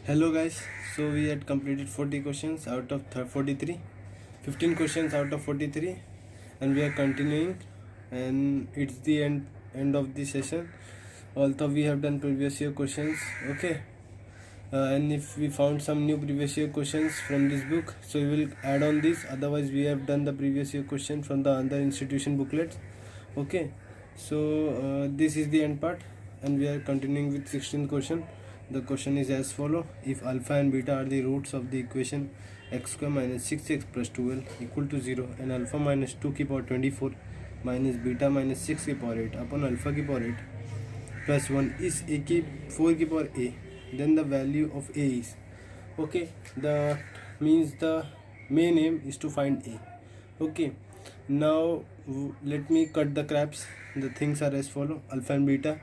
Hello guys, so we had completed 40 questions out of 43, 15 questions out of 43, and we are continuing, and it's the end of the session. Although we have done previous year questions, okay, and if we found some new previous year questions from this book, so we will add on this. Otherwise, we have done the previous year question from the other institution booklets, okay. So this is the end part, and we are continuing with 16th question. The question is as follow: if alpha and beta are the roots of the equation x square minus 6x plus 12 equal to 0, and alpha minus 2 की power 24 minus beta minus 6 की power 8 upon alpha की power 8 plus 1 is a की 4 की power a, then the value of a is, okay. The means the main aim is to find a, okay. Now let me cut the crabs. The things are as follow: alpha and beta,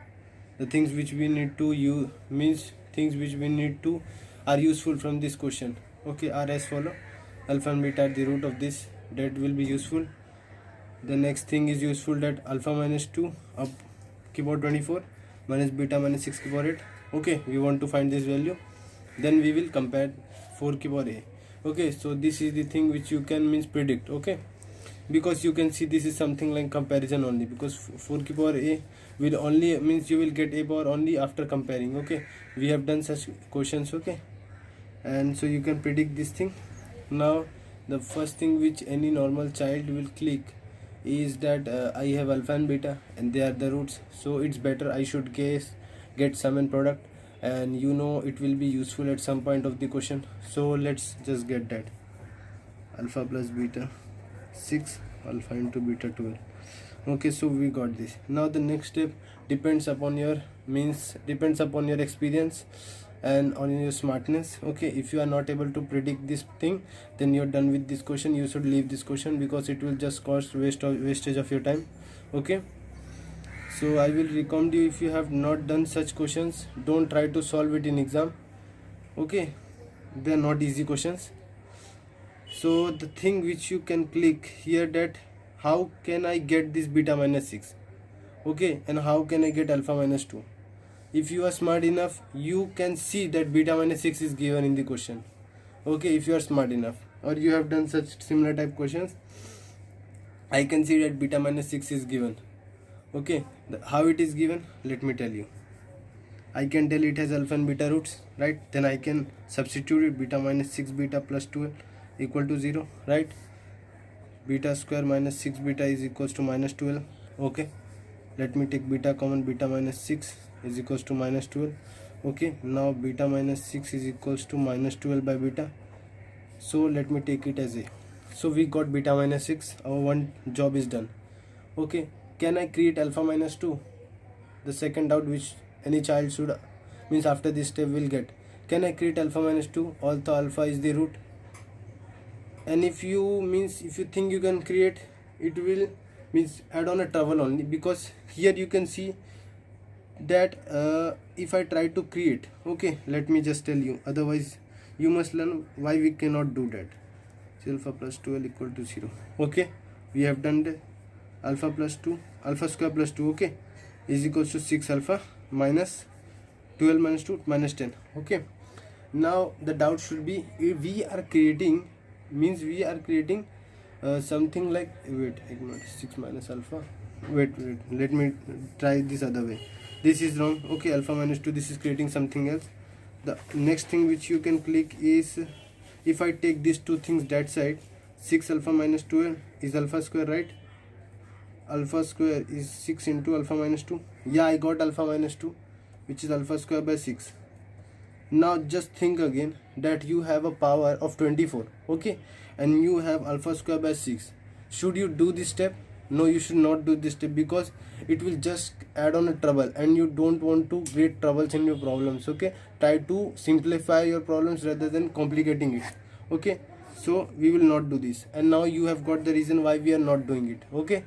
the things which we need to use, means things which we need to are useful from this question, okay, are as follow: alpha and beta at the root of this, that will be useful. The next thing is useful, that alpha minus 2 up keyboard 24 minus beta minus 6 keyboard 8, okay. We want to find this value, then we will compare 4 keyboard a, okay. So this is the thing which you can means predict, okay, because you can see this is something like comparison only, because 4 की power a will only means you will get a power only after comparing, okay. We have done such questions, okay, and so you can predict this thing. Now the first thing which any normal child will click is that I have alpha and beta and they are the roots, so it's better I should get sum and product, and you know it will be useful at some point of the question. So let's just get that. Alpha plus beta 6, alpha into beta 12, okay. So we got this. Now the next step depends upon your experience and on your smartness, okay. If you are not able to predict this thing, then you're done with this question. You should leave this question because it will just cause wastage of your time, okay. So I will recommend you, if you have not done such questions, don't try to solve it in exam, okay. They are not easy questions. So the thing which you can click here, that how can I get this beta minus 6, okay, and how can I get alpha minus 2. If you are smart enough, you can see that beta minus 6 is given in the question, okay. If you are smart enough or you have done such similar type questions, I can see that beta minus 6 is given, okay. How it is given, let me tell you. I can tell it has alpha and beta roots, right? Then I can substitute it: beta minus 6 beta plus 12 equal to 0, right? Beta square minus 6 beta is equals to minus 12, okay. Let me take beta common: beta minus 6 is equals to minus 12, okay. Now beta minus 6 is equals to minus 12 by beta, so let me take it as a. So we got beta minus 6, our one job is done, okay. Can I create alpha minus 2? The second doubt which any child should means after this step will get: can I create alpha minus 2 although alpha is the root? And if you think you can create, it will means add on a trouble only, because here you can see that if I try to create, okay, let me just tell you, otherwise you must learn why we cannot do that. So alpha plus 12 equal to 0, okay. We have done the alpha plus 2, alpha square plus 2, okay, is equals to 6 alpha minus 12 minus 2 minus 10, okay. Now the doubt should be, if we are creating something like, wait, 6 minus alpha, wait, let me try this other way. This is wrong, okay. Alpha minus 2, this is creating something else. The next thing which you can click is, if I take these two things that side, 6 alpha minus 12 is alpha square, right? Alpha square is 6 into alpha minus 2, yeah, I got alpha minus 2, which is alpha square by 6. Now just think again that you have a power of 24, okay, and you have alpha square by 6. Should you do this step? No, you should not do this step, because it will just add on a trouble, and you don't want to create troubles in your problems, okay. Try to simplify your problems rather than complicating it, okay. So we will not do this, and now you have got the reason why we are not doing it, okay,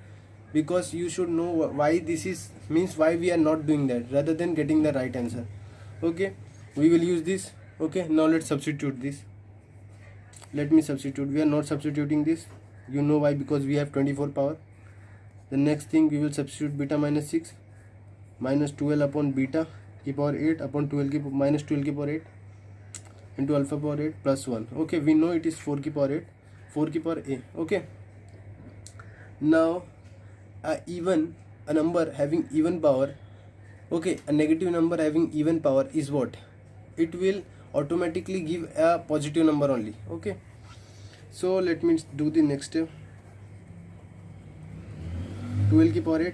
because you should know why this is, means why we are not doing that, rather than getting the right answer, okay. We will use this, okay. Now let's substitute this. Let me substitute. We are not substituting this, you know why, because we have 24 power. The next thing, we will substitute beta minus 6 minus 12 upon beta की power 8 upon 12 की minus 12 की power 8. into alpha power 8 plus 1. Okay, we know it is 4 की power 8, 4 की power a. Okay, now a number having even power, okay, a negative number having even power is what? It will automatically give a positive number only. Okay, so let me do the next step. 12 की power 8.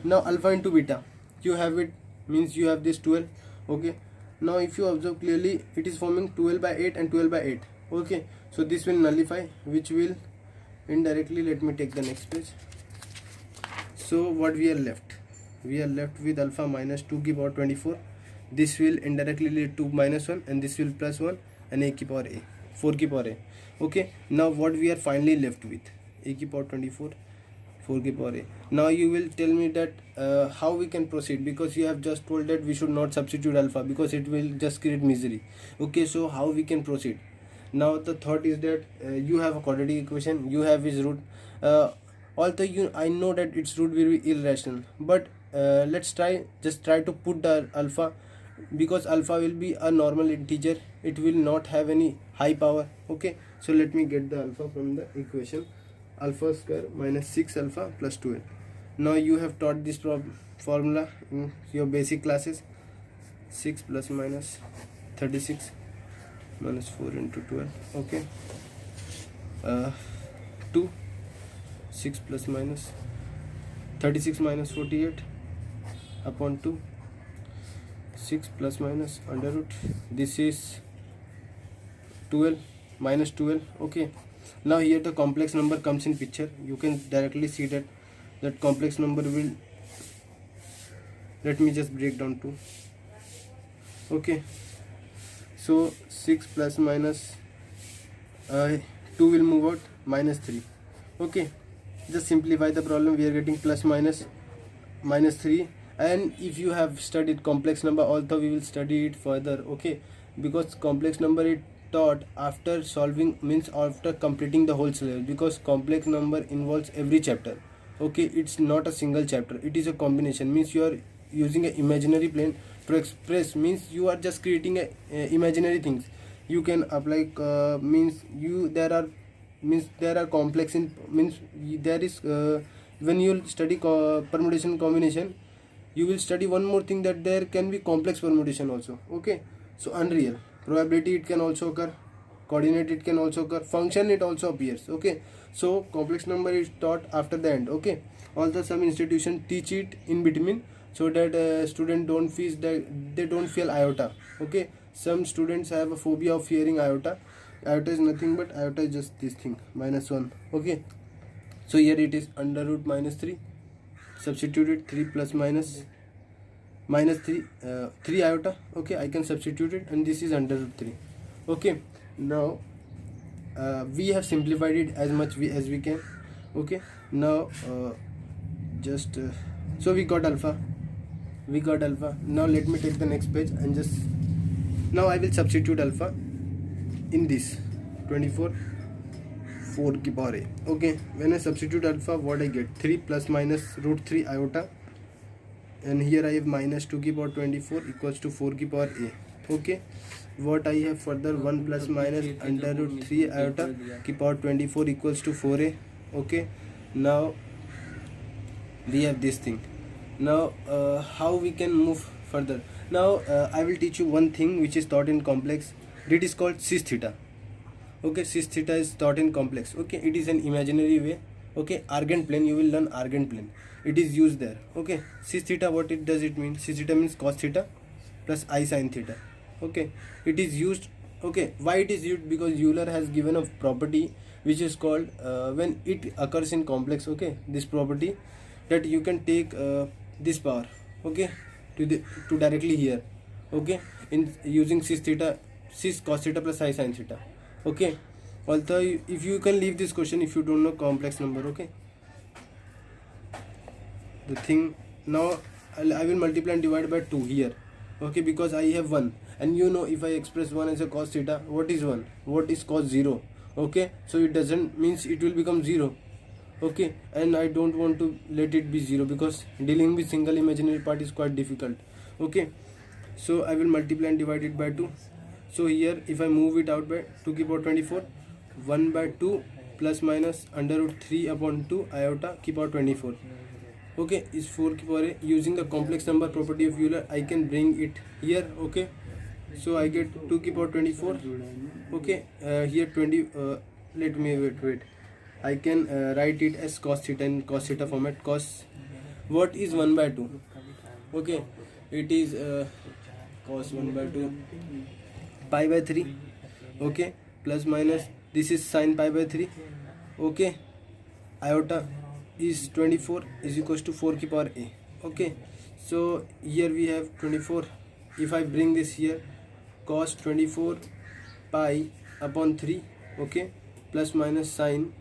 Now alpha into beta, you have it, means you have this 12. Okay, now if you observe clearly, it is forming 12 by 8 and 12 by 8. Okay, so this will nullify, which will indirectly, let me take the next page. So what we are left? We are left with alpha minus 2 की power 24. This will indirectly lead to minus 1, and this will plus 1, and a की power a, 4 की power a. Okay, now what we are finally left with? A की power 24, 4 की power a. Now you will tell me that how we can proceed, because you have just told that we should not substitute alpha because it will just create misery. Okay, so how we can proceed? Now the thought is that you have a quadratic equation, you have its root. Although I know that its root will be irrational, but let's try to put the alpha, because alpha will be a normal integer, it will not have any high power. Okay, so let me get the alpha from the equation. Alpha square minus 6 alpha plus 12. Now you have taught this formula in your basic classes. 6 plus minus 36 minus 4 into 12. Okay, 2, 6 plus minus 36 minus 48 upon 2, 6 plus minus under root, this is 12 minus 12. Okay, now here the complex number comes in picture. You can directly see that complex number will, let me just break down 2. Okay, so 6 plus minus 2 will move out, minus 3. Okay, just simplify the problem. We are getting plus minus 3. And if you have studied complex number, although we will study it further. Okay, because complex number is taught after solving, means after completing the whole syllabus, because complex number involves every chapter. Okay, it's not a single chapter, it is a combination, means you are using an imaginary plane to express, means you are just creating a imaginary things. You can apply there are complex in, means there is when you study permutation combination, you will study one more thing, that there can be complex permutation also. Okay, so unreal, probability it can also occur, coordinate it can also occur, function it also appears. Okay, so complex number is taught after the end. Okay, although some institutions teach it in between, so that students don't feel that they don't feel iota. Okay, some students have a phobia of hearing iota. Iota is nothing but, iota is just this thing, minus 1. Okay, so here it is under root minus 3. Substitute it, 3 plus minus 3, 3 iota. Okay, I can substitute it, and this is under root 3. Okay, now we have simplified it as much as we can. Okay, now so we got alpha. Now let me take the next page and just, now I will substitute alpha in this 24, 4 की power a. Okay, when I substitute alpha, what I get? 3 plus minus root 3 iota, and here I have minus 2 की power 24 equals to 4 की power a. Okay, what I have further, 1 plus minus under root 3 iota की power 24 equals to 4a. Okay, now we have this thing. Now how we can move further? Now I will teach you one thing which is taught in complex. It is called cis theta. Okay, cis theta is taught in complex. Okay, it is an imaginary way. Okay, argand plane, you will learn argand plane, it is used there. Okay, cis theta, what it does, it means cis theta means cos theta plus I sin theta. Okay, it is used. Okay, why it is used? Because Euler has given a property which is called when it occurs in complex, okay, this property, that you can take this power, okay, to directly here. Okay, in using cis cos theta plus I sin theta. Okay, although if you can leave this question if you don't know complex number. Okay, the thing, now I will multiply and divide by 2 here. Okay, because I have 1, and you know, if I express 1 as a cos theta, what is 1, what is cos 0? Okay, so it doesn't, means it will become 0. Okay, and I don't want to let it be 0, because dealing with single imaginary part is quite difficult. Okay, so I will multiply and divide it by 2. So here if I move it out by 2 की power 24, 1 by 2 plus minus under root 3 upon 2 iota की power 24. Okay, is 4 की power a. Using the complex number property of Euler, I can bring it here. Okay, so I get 2 की power 24. Okay, here 20. Let me wait. I can write it as cos theta in cos theta format. Cos, what is 1 by 2? Okay, it is cos 1 by 2 pi by 3. Okay, plus minus, this is sin pi by 3. Okay, iota is 24 is equals to 4 की power a. Okay, so here we have 24. If I bring this here, cos 24 pi upon 3. Okay, plus minus sin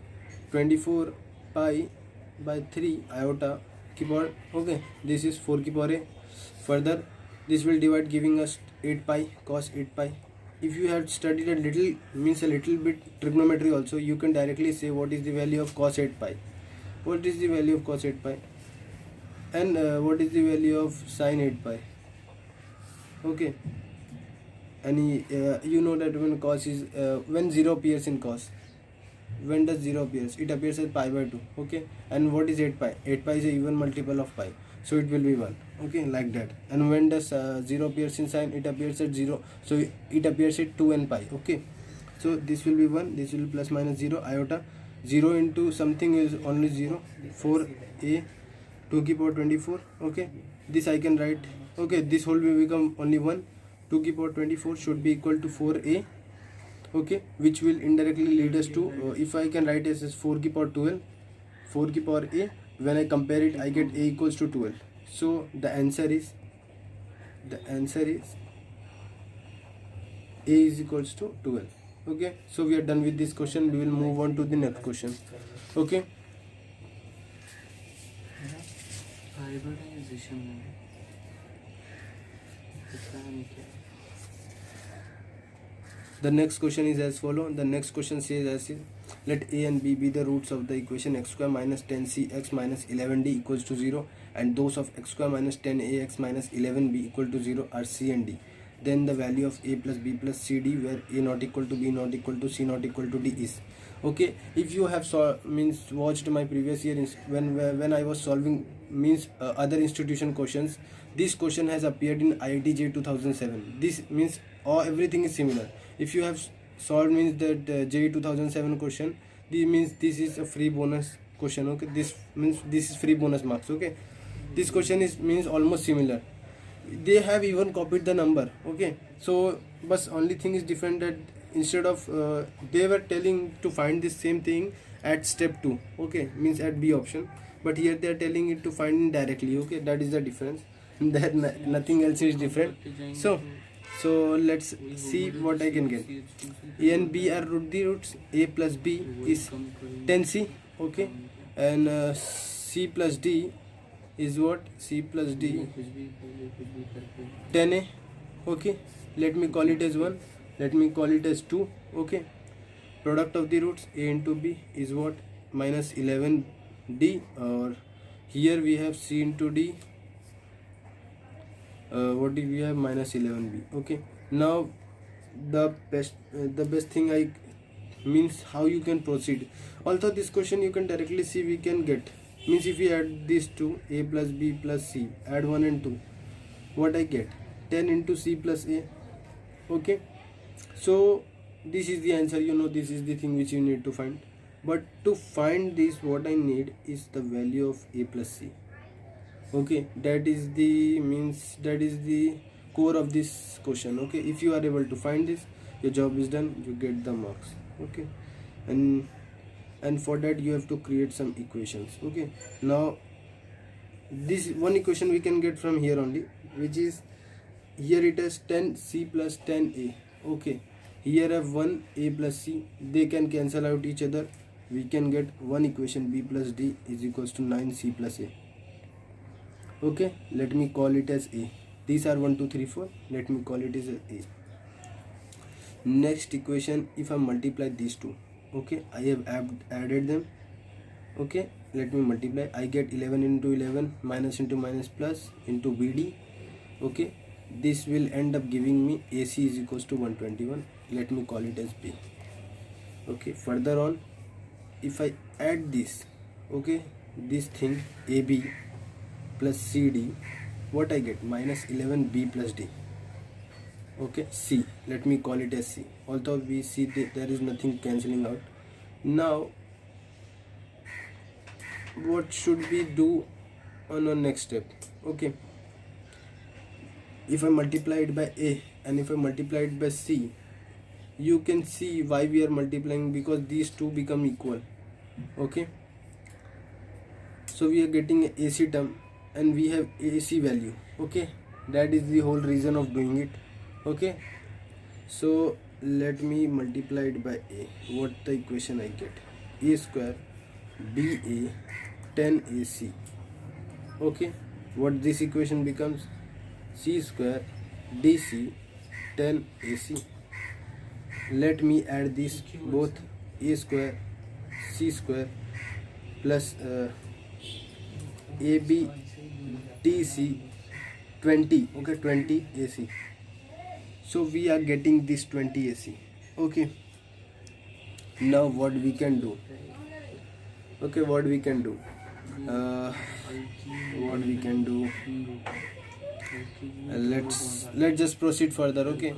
24 pi by 3 iota की power. Okay, this is 4 की power a. Further, this will divide, giving us 8 pi cos 8 pi. If you have studied a little bit trigonometry also, you can directly say what is the value of cos 8 pi, what is the value of cos 8 pi, and what is the value of sin 8 pi. Okay, and you know that when cos is when 0 appears in cos, when does 0 appears? It appears as pi by 2. Okay, and what is 8 pi? 8 pi is a even multiple of pi, so it will be 1. Okay, like that. And when does 0 appears in sin? It appears at 0, so it appears at 2n pi. Okay, so this will be 1, this will be plus minus 0 iota. 0 into something is only 0. 4a 2 की power 24. Okay, this I can write. Okay, this whole will become only 1. 2 की power 24 should be equal to 4a. Okay, which will indirectly lead us to if I can write it as 4 की power 12, 4 की power a. When I compare it, I get a equals to 12. So the answer is a is equals to 12. Okay, so we are done with this question. We will move on to the next question. Okay, the next question is as follow. The next question says as is, let a and b be the roots of the equation x square minus 10cx minus 11d equals to 0, and those of x square minus 10ax minus 11b equal to 0 are c and d. Then the value of a plus b plus cd, where a not equal to b not equal to c not equal to d is. Okay, if you have watched my previous year when I was solving other institution questions, this question has appeared in IIT JEE 2007. This means everything is similar. If you have solved that JEE 2007 question, this means this is a free bonus question. Okay, this means this is free bonus marks. Okay, this question means almost similar. They have even copied the number. Okay, so but only thing is different, that instead of they were telling to find this same thing at step 2. Okay, means at B option, but here they are telling it to find directly. Okay, that is the difference. That nothing else is different. So let's see what I can get. A and B are the roots. A plus B is 10c. Okay, and c plus d is what? C plus d 10a. Okay, let me call it as 1, let me call it as 2. Okay, product of the roots a into b is what? Minus 11d, or here we have c into d. What do we have? Minus 11b. Okay, now the best thing I means how you can proceed. Although this question you can directly see we can get, means if we add these two, a plus b plus c, add 1 and 2, what I get? 10 into c plus a. Okay, so this is the answer. You know, this is the thing which you need to find. But to find this, what I need is the value of a plus c. Okay, that is the core of this question. Okay, if you are able to find this, your job is done, you get the marks. Okay, and for that you have to create some equations. Okay, now this one equation we can get from here only, which is here it is 10c plus 10a. Okay, here I have 1 a plus c, they can cancel out each other. We can get one equation, b plus d is equals to 9c plus a. Okay, let me call it as a. These are 1 2 3 4, let me call it as a. Next equation, if I multiply these two, okay, I have added them. Okay, let me multiply. I get 11 into 11, minus into minus plus into bd. Okay, this will end up giving me AC is equals to 121. Let me call it as B. Okay, further on, if I add this, okay, this thing AB plus CD, what I get? Minus 11B plus D. Okay, C, let me call it as C, although we see that there is nothing cancelling out. Now what should we do on our next step? Okay, if I multiply it by A and if I multiply it by C, you can see why we are multiplying, because these two become equal. Okay, so we are getting an AC term and we have AC value. Okay, that is the whole reason of doing it. Okay, so let me multiply it by A. What the equation I get? A square BA 10 AC. Okay, what this equation becomes? C square DC 10 AC. Let me add this both, A square C square plus AB DC 20. Okay, 20 AC. So we are getting this 20 AC. Okay, now what we can do? Okay, what we can do? Let's just proceed further. Okay,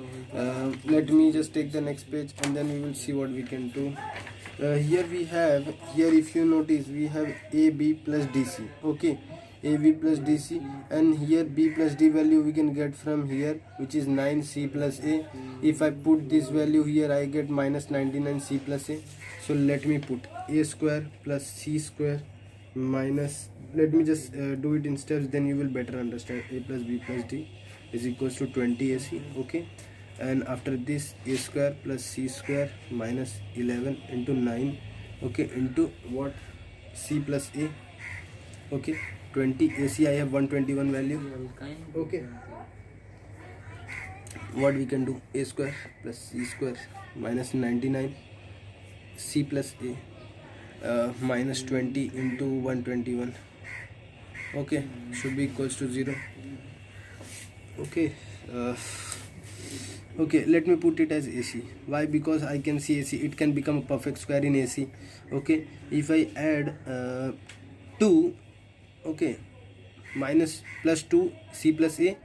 let me just take the next page and then we will see what we can do. Here if you notice, we have AB plus DC. Okay, AB plus DC, and here B plus D value we can get from here, which is 9C plus A. If I put this value here, I get minus 99C plus A. So let me put A square plus C square minus, let me just do it in steps, then you will better understand. A plus B plus D is equals to 20 AC. Okay, and after this, A square plus C square minus 11 into 9, okay, into what? C plus A. Okay, 20 AC, I have 121 value. Okay, what we can do? A square plus C square minus 99 C plus A minus 20 into 121. Okay, should be equals to 0. Okay, okay, let me put it as AC. Why? Because I can see AC, it can become a perfect square in AC. Okay, if I add 2, okay, minus plus 2 C plus A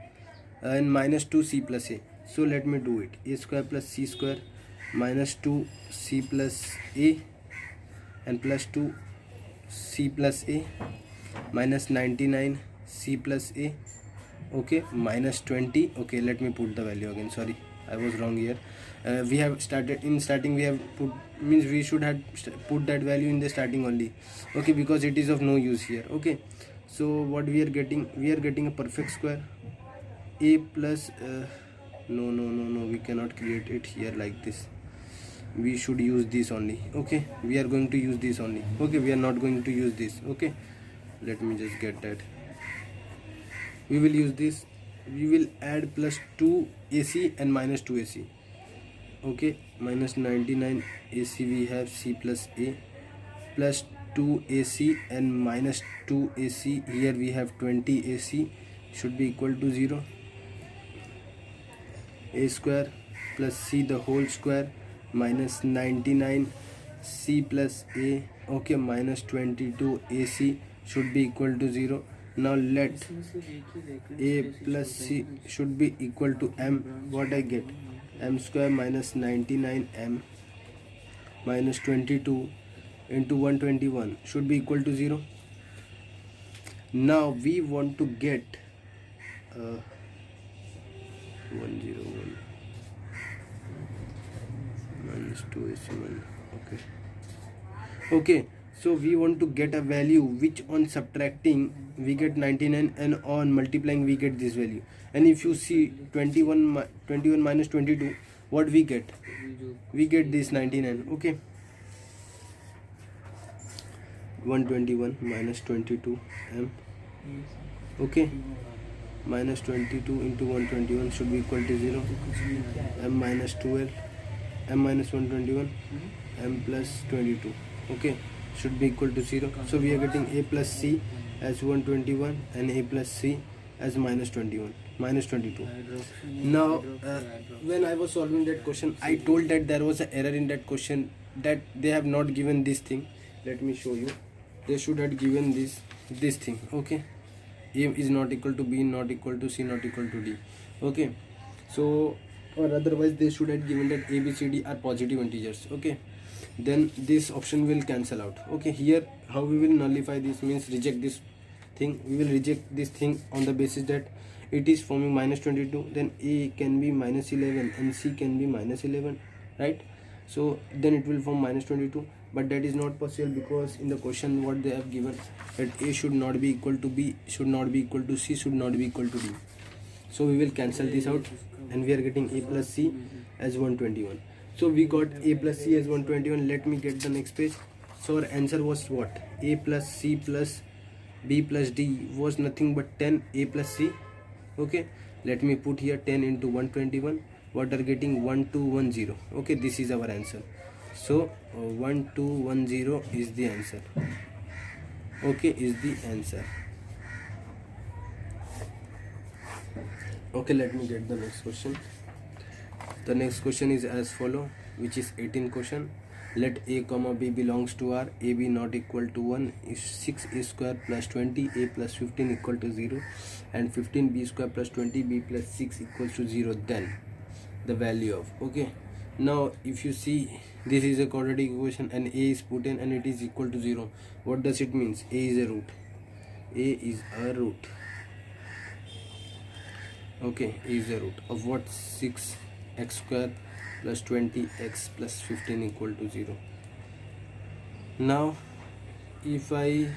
and minus 2 C plus A. So let me do it. A square plus C square minus 2 C plus A and plus 2 C plus A minus 99 C plus A. Okay, minus 20. Okay, let me put the value again. Sorry, I was wrong here. We have started in starting, we have put, means we should have put that value in the starting only. Okay, because it is of no use here. Okay, so what we are getting? We are getting a perfect square. A plus no, we cannot create it here like this. We should use this only. Okay, we are going to use this only. Okay, we are not going to use this. Okay, let me just get that. We will use this. We will add plus 2 AC and minus 2 AC. Okay, minus 99 AC we have C plus A plus 2 AC and minus 2 AC. Here we have 20 AC, should be equal to 0. A square plus C the whole square minus 99 C plus A, okay, minus 22 AC should be equal to 0. Now let A plus C should be equal to M. What I get? M square minus 99 M minus 22 into 121 should be equal to 0. Now we want to get 101 minus 2 AC1. Okay, so we want to get a value which on subtracting we get 99 and on multiplying we get this value. And if you see 21 minus 22, what we get? We get this 99. Okay, 121 minus 22 M. Okay, minus 22 into 121 should be equal to 0. M minus 12, M minus 121, M plus 22. Okay, should be equal to 0. So we are getting A plus C as 121 and A plus C as minus 21. minus 22. Now when I was solving that question, I told that there was an error in that question, that they have not given this thing. Let me show you. They should have given this thing. Okay, a is not equal to b, not equal to c, not equal to d. Okay, so or otherwise they should have given that a, b, c, d are positive integers. Okay, then this option will cancel out. Okay, here how we will nullify this, means reject this thing. We will reject this thing on the basis that it is forming minus 22, then a can be minus 11 and c can be minus 11, right? So then it will form minus 22, but that is not possible, because in the question what they have given, that a should not be equal to b, should not be equal to c, should not be equal to d. So we will cancel this out, and we are getting a plus c as 121. So we got a plus c as 121. Let me get the next page. So our answer was what? A plus c plus b plus d was nothing but 10 a plus c. Okay, let me put here 10 into 121. What are getting? 1210. Okay, this is our answer. So 1210 is the answer. Okay, is the answer. Okay, let me get the next question. The next question is as follow, which is 18 question. Let a comma b belongs to R. A b not equal to 1 is 6a square plus 20 a plus 15 equal to 0, and 15b square plus 20b plus 6 equals to 0. Then the value of. Okay, now if you see, this is a quadratic equation and a is put in and it is equal to 0. What does it means? A is a root. A is a root. Okay, a is a root of what? 6x square plus 20x plus 15 equal to 0. Now if I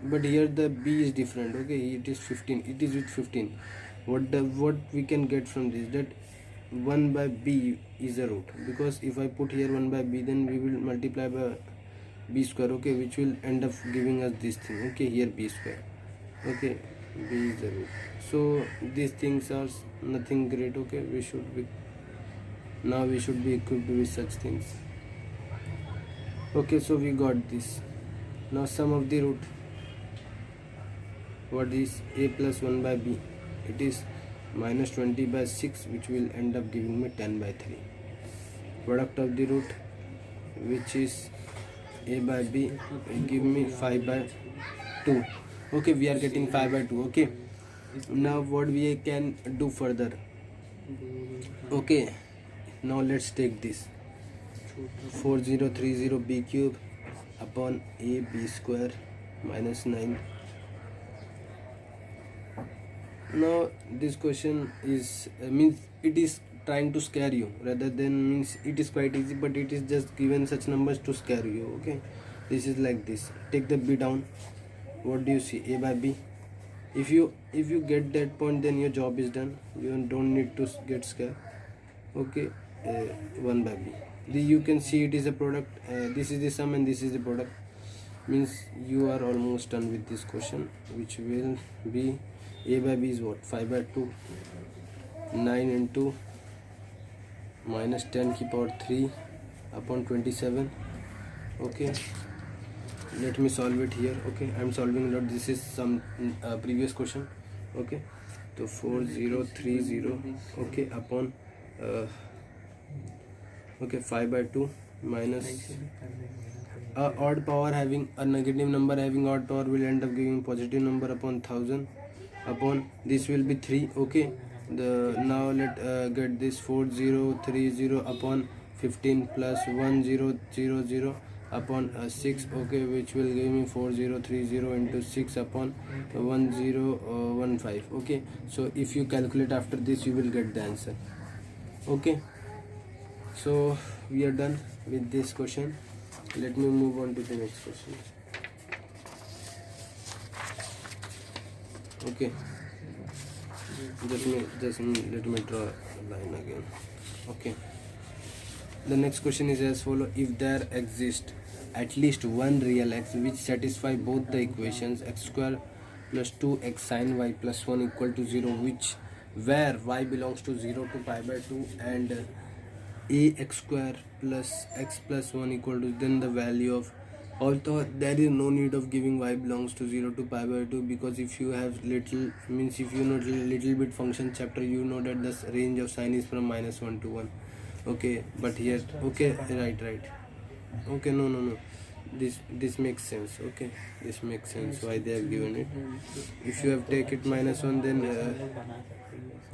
but here the b is different. Okay, it is 15, it is with 15. What we can get from this, that 1 by b is a root, because if I put here 1 by b, then we will multiply by b square. Okay, which will end up giving us this thing. Okay, here b square. Okay, b is the root. So these things are nothing great. Okay, we should be equipped with such things. Okay, so we got this. Now sum of the root. What is a plus 1 by b? It is minus 20 by 6, which will end up giving me 10 by 3. Product of the root, which is a by b, will give me 5 by 2. Okay, we are getting 5 by 2. Okay, now what we can do further? Okay, now let's take this 4030 b cube upon a b square minus 9. Now this question is means it is trying to scare you, rather than means it is quite easy, but it is just given such numbers to scare you. Okay, this is like this. Take the b down. What do you see? A by b. If you get that point, then your job is done. You don't need to get scared. Okay, 1 by b. You can see it is a product. This is the sum and this is the product. Means you are almost done with this question, which will be a by b is what? 5 by 2. 9 into minus 10 की power 3 upon 27. Okay, let me solve it here. Okay, I am solving it. This is some previous question. Okay, so 4030. Okay, upon okay, 5 by 2 minus a odd power having a negative number having odd power will end up giving positive number upon 1000 upon this will be 3. Okay, now let get this 4030 upon 15 plus 1000 upon 6. Okay, which will give me 4030 into 6 upon 1015. Okay, so if you calculate after this, you will get the answer. Okay, so we are done with this question. Let me move on to the next question. Okay, let me draw a line again. Okay, the next question is as follow. If there exists at least one real x which satisfy both the equations x square plus 2x sin y plus 1 equal to 0, where y belongs to 0 to pi by 2 and ax square plus x plus 1 equal to, then the value of Although there is no need of giving y belongs to 0 to pi by 2, because if you have little, means if you know little bit function chapter, you know that the range of sine is from -1 to 1. Okay, but here, okay, right, okay, no, this makes sense. Okay, this makes sense why they have given it. If you have take it -1, then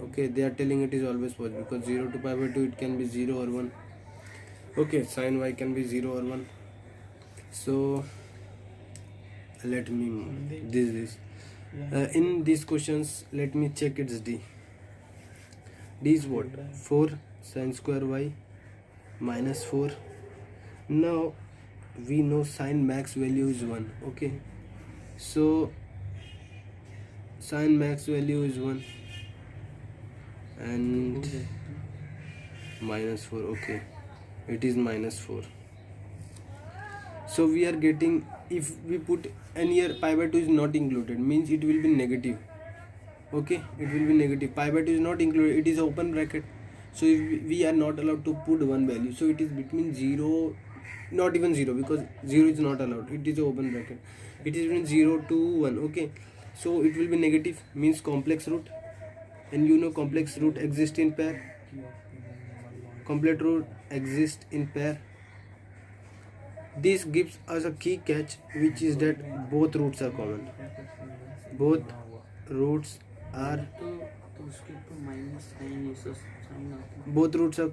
okay, they are telling it is always possible, because 0 to pi by 2 it can be 0 or 1. Okay, sine y can be 0 or 1. So let me this in these questions, let me check its d. D is what? 4 sine square y minus 4. Now we know sine max value is 1. Okay, so sine max value is 1 and -4. Okay, it is -4. So we are getting, if we put, and here pi by 2 is not included, means it will be negative. Okay, it will be negative. Pi by 2 is not included, it is open bracket. So if we are not allowed to put one value, so it is between 0, not even 0, because 0 is not allowed, it is an open bracket. It is between 0 to 1. Okay, so it will be negative, means complex root, and you know complex root exists in pair. Complex root exists in pair. This gives us a key catch, which is that both roots are common. Both roots are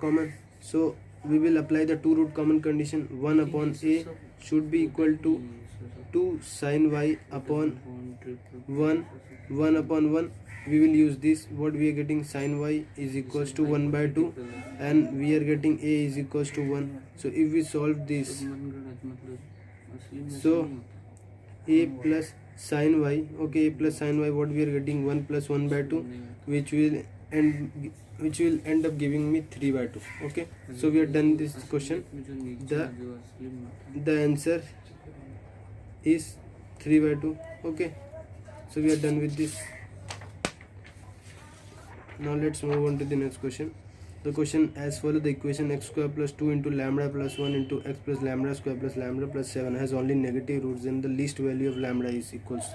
common. So we will apply the two root common condition. 1 upon a should be equal to 2 sine y upon 1 upon 1. We will use this. What we are getting, sine y is equals to 1 by 2, and we are getting a is equals to 1. So if we solve this, so a plus sine y, okay, a plus sine y, what we are getting, 1 plus 1 by 2, which will end up giving me 3 by 2. Okay, so we are done this question. The answer is 3 by 2. Okay, so we are done with this. Now let's move on to the next question. The question as follows: the equation x square plus 2 into lambda plus 1 into x plus lambda square plus lambda plus 7 has only negative roots, and the least value of lambda is equals.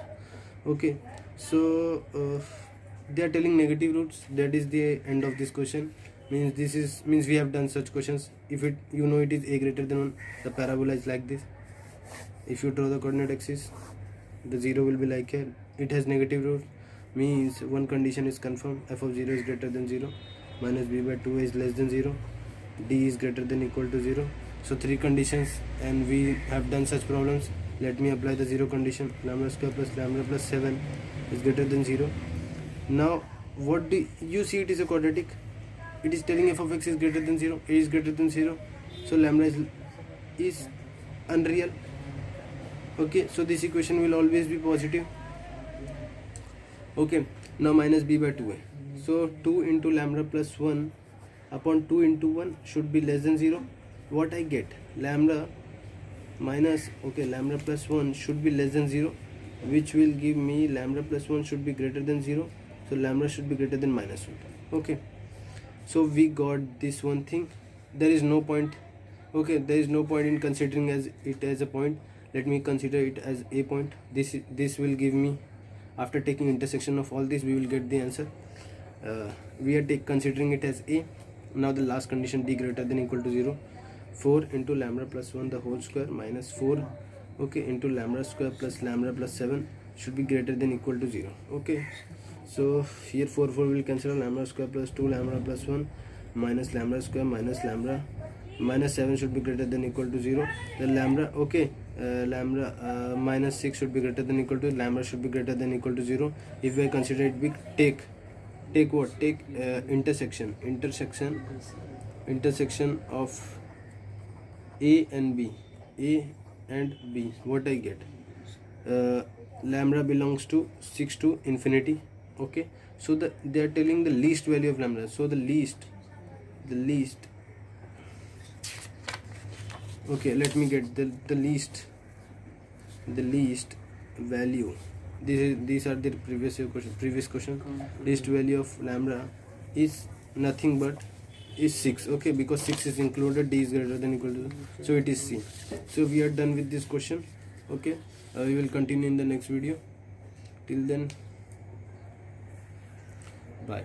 Okay, so they are telling negative roots. That is the end of this question. Means we have done such questions. If it, you know, it is a greater than 1, the parabola is like this. If you draw the coordinate axis, the 0 will be like here. It has negative roots, means one condition is confirmed: f of 0 is greater than 0, minus b by 2 is less than 0, d is greater than equal to 0. So 3 conditions, and we have done such problems. Let me apply the 0 condition. Lambda square plus lambda plus 7 is greater than 0. Now what do you see? It is a quadratic. It is telling f of x is greater than 0, a is greater than 0, so lambda is unreal. Okay, so this equation will always be positive. Okay, now minus b by 2a. So 2 into lambda plus 1 upon 2 into 1 should be less than 0. What I get? Lambda minus, okay, lambda plus 1 should be less than 0, which will give me lambda plus 1 should be greater than 0. So lambda should be greater than minus 1. Okay, so we got this one thing. There is no point. Okay, there is no point in considering it as a point. Let me consider it as a point. This will give me, after taking intersection of all this, we will get the answer. We are considering it as a. Now the last condition, d greater than equal to 0. 4 into lambda plus 1 the whole square minus 4, okay, into lambda square plus lambda plus 7 should be greater than equal to 0. Okay, so here 4 will cancel. Lambda square plus 2 lambda plus 1 minus lambda square minus lambda minus 7 should be greater than equal to 0. The lambda, okay, lambda minus 6 should be greater than equal to, lambda should be greater than equal to 0. If I consider it big, take what? Take intersection of a and b. What I get? Lambda belongs to 6 to infinity. Okay, so they are telling the least value of lambda. So the least. Okay, let me get the least value. These are the previous question. Least value of lambda is nothing but is 6. Okay, because 6 is included, d is greater than equal to, so it is C. So we are done with this question. Okay, we will continue in the next video. Till then, bye.